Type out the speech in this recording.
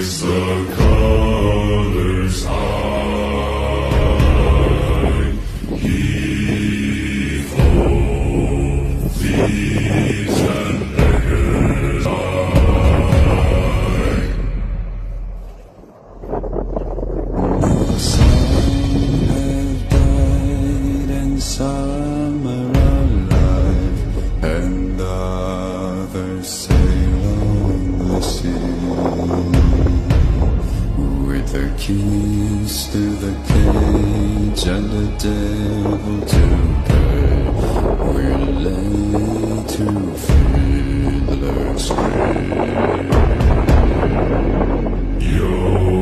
hoist the colors high. Heave ho, thieves and beggars high. The sun have died and some are alive, and others sail on the sea. With the keys to the cage and the devil to pay, we're laid to fiddler's grave. Yo.